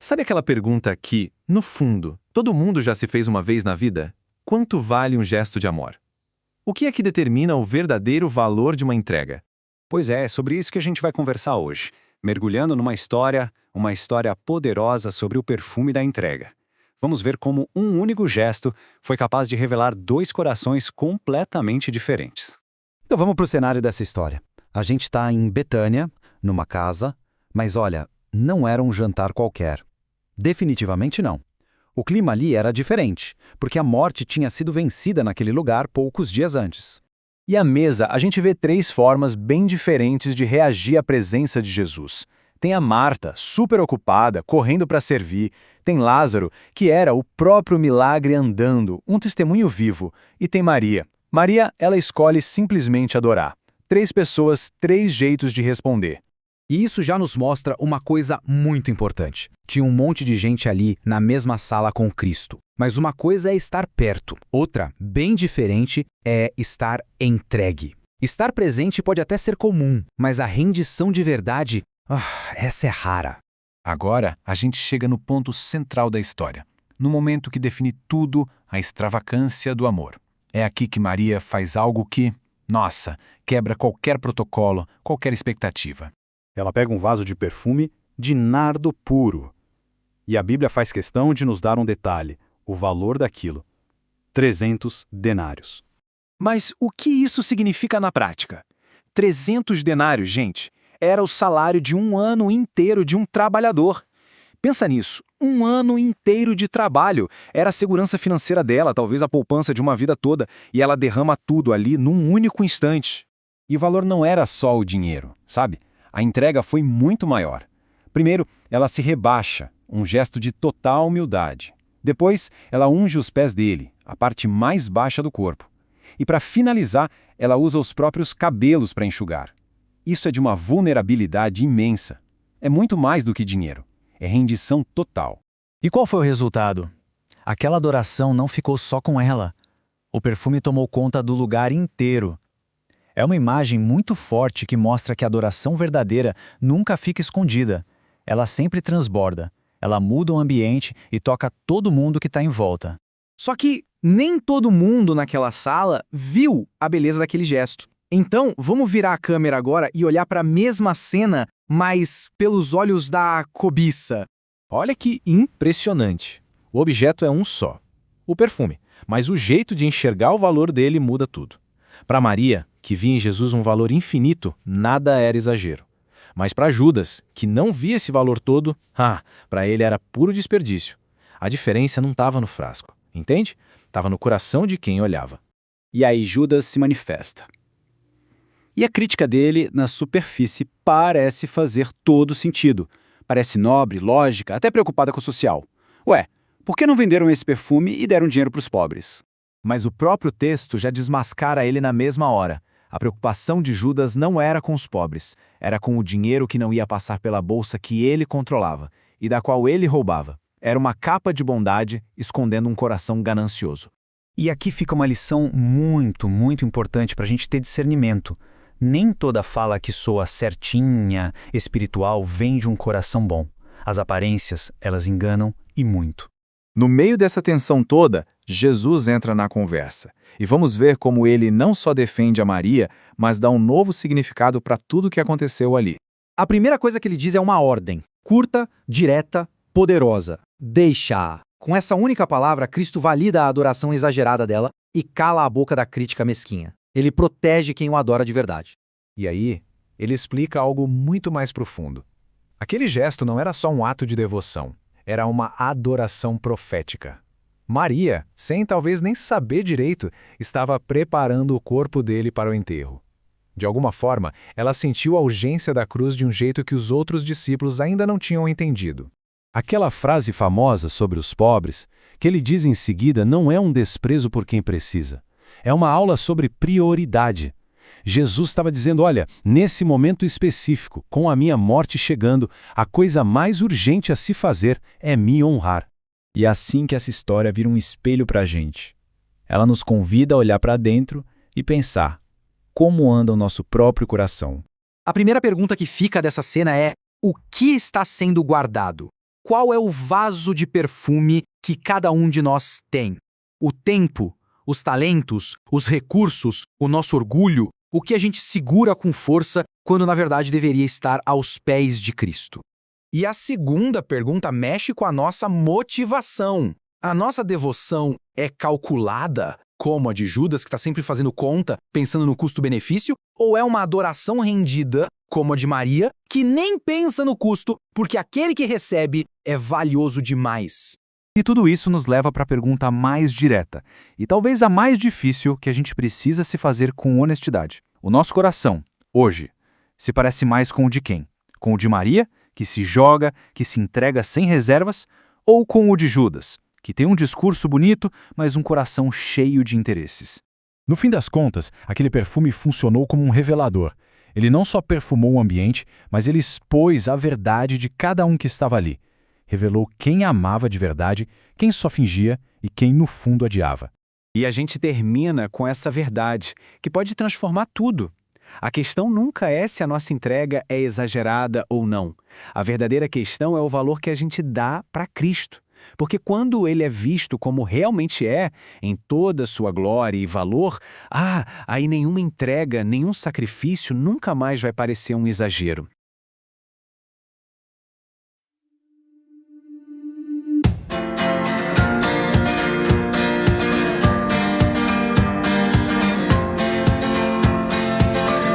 Sabe aquela pergunta que, no fundo, todo mundo já se fez uma vez na vida? Quanto vale um gesto de amor? O que é que determina o verdadeiro valor de uma entrega? Pois é sobre isso que a gente vai conversar hoje, mergulhando numa história poderosa sobre o perfume da entrega. Vamos ver como um único gesto foi capaz de revelar dois corações completamente diferentes. Então vamos para o cenário dessa história. A gente está em Betânia, numa casa, mas olha, não era um jantar qualquer. Definitivamente não. O clima ali era diferente, porque a morte tinha sido vencida naquele lugar poucos dias antes. E à mesa, a gente vê três formas bem diferentes de reagir à presença de Jesus. Tem a Marta, super ocupada, correndo para servir. Tem Lázaro, que era o próprio milagre andando, um testemunho vivo. E tem Maria. Maria, ela escolhe simplesmente adorar. Três pessoas, três jeitos de responder. E isso já nos mostra uma coisa muito importante. Tinha um monte de gente ali na mesma sala com Cristo. Mas uma coisa é estar perto, outra, bem diferente, é estar entregue. Estar presente pode até ser comum, mas a rendição de verdade, essa é rara. Agora, a gente chega no ponto central da história, no momento que define tudo, a extravagância do amor. É aqui que Maria faz algo que, quebra qualquer protocolo, qualquer expectativa. Ela pega um vaso de perfume de nardo puro. E a Bíblia faz questão de nos dar um detalhe, o valor daquilo. 300 denários. Mas o que isso significa na prática? 300 denários, gente, era o salário de um ano inteiro de um trabalhador. Pensa nisso, um ano inteiro de trabalho. Era a segurança financeira dela, talvez a poupança de uma vida toda, e ela derrama tudo ali num único instante. E o valor não era só o dinheiro, sabe? A entrega foi muito maior. Primeiro, ela se rebaixa, um gesto de total humildade. Depois, ela unge os pés dele, a parte mais baixa do corpo. E para finalizar, ela usa os próprios cabelos para enxugar. Isso é de uma vulnerabilidade imensa. É muito mais do que dinheiro. É rendição total. E qual foi o resultado? Aquela adoração não ficou só com ela. O perfume tomou conta do lugar inteiro. É uma imagem muito forte que mostra que a adoração verdadeira nunca fica escondida. Ela sempre transborda. Ela muda o ambiente e toca todo mundo que está em volta. Só que nem todo mundo naquela sala viu a beleza daquele gesto. Então, vamos virar a câmera agora e olhar para a mesma cena, mas pelos olhos da cobiça. Olha que impressionante. O objeto é um só, o perfume, mas o jeito de enxergar o valor dele muda tudo. Para Maria, que via em Jesus um valor infinito, nada era exagero. Mas para Judas, que não via esse valor todo, para ele era puro desperdício. A diferença não estava no frasco, entende? Estava no coração de quem olhava. E aí Judas se manifesta. E a crítica dele, na superfície, parece fazer todo sentido. Parece nobre, lógica, até preocupada com o social. Ué, por que não venderam esse perfume e deram dinheiro para os pobres? Mas o próprio texto já desmascara ele na mesma hora. A preocupação de Judas não era com os pobres, era com o dinheiro que não ia passar pela bolsa que ele controlava e da qual ele roubava. Era uma capa de bondade escondendo um coração ganancioso. E aqui fica uma lição muito, muito importante para a gente ter discernimento. Nem toda fala que soa certinha, espiritual, vem de um coração bom. As aparências, elas enganam e muito. No meio dessa tensão toda, Jesus entra na conversa. E vamos ver como ele não só defende a Maria, mas dá um novo significado para tudo o que aconteceu ali. A primeira coisa que ele diz é uma ordem, curta, direta, poderosa. Deixa. Com essa única palavra, Cristo valida a adoração exagerada dela e cala a boca da crítica mesquinha. Ele protege quem o adora de verdade. E aí, ele explica algo muito mais profundo. Aquele gesto não era só um ato de devoção, era uma adoração profética. Maria, sem talvez nem saber direito, estava preparando o corpo dele para o enterro. De alguma forma, ela sentiu a urgência da cruz de um jeito que os outros discípulos ainda não tinham entendido. Aquela frase famosa sobre os pobres, que ele diz em seguida, não é um desprezo por quem precisa. É uma aula sobre prioridade. Jesus estava dizendo, olha, nesse momento específico, com a minha morte chegando, a coisa mais urgente a se fazer é me honrar. E é assim que essa história vira um espelho para a gente. Ela nos convida a olhar para dentro e pensar como anda o nosso próprio coração. A primeira pergunta que fica dessa cena é: o que está sendo guardado? qual é o vaso de perfume que cada um de nós tem? O tempo, os talentos, os recursos, o nosso orgulho, o que a gente segura com força quando na verdade deveria estar aos pés de Cristo. E a segunda pergunta mexe com a nossa motivação. A nossa devoção é calculada, como a de Judas, que está sempre fazendo conta, pensando no custo-benefício, ou é uma adoração rendida, como a de Maria, que nem pensa no custo, porque aquele que recebe é valioso demais? E tudo isso nos leva para a pergunta mais direta, e talvez a mais difícil que a gente precisa se fazer com honestidade. O nosso coração, hoje, se parece mais com o de quem? Com o de Maria, que se joga, que se entrega sem reservas, ou com o de Judas, que tem um discurso bonito, mas um coração cheio de interesses? No fim das contas, aquele perfume funcionou como um revelador. Ele não só perfumou o ambiente, mas ele expôs a verdade de cada um que estava ali. Revelou quem amava de verdade, quem só fingia e quem no fundo odiava. E a gente termina com essa verdade, que pode transformar tudo. A questão nunca é se a nossa entrega é exagerada ou não. A verdadeira questão é o valor que a gente dá para Cristo. Porque quando ele é visto como realmente é, em toda a sua glória e valor, aí nenhuma entrega, nenhum sacrifício nunca mais vai parecer um exagero.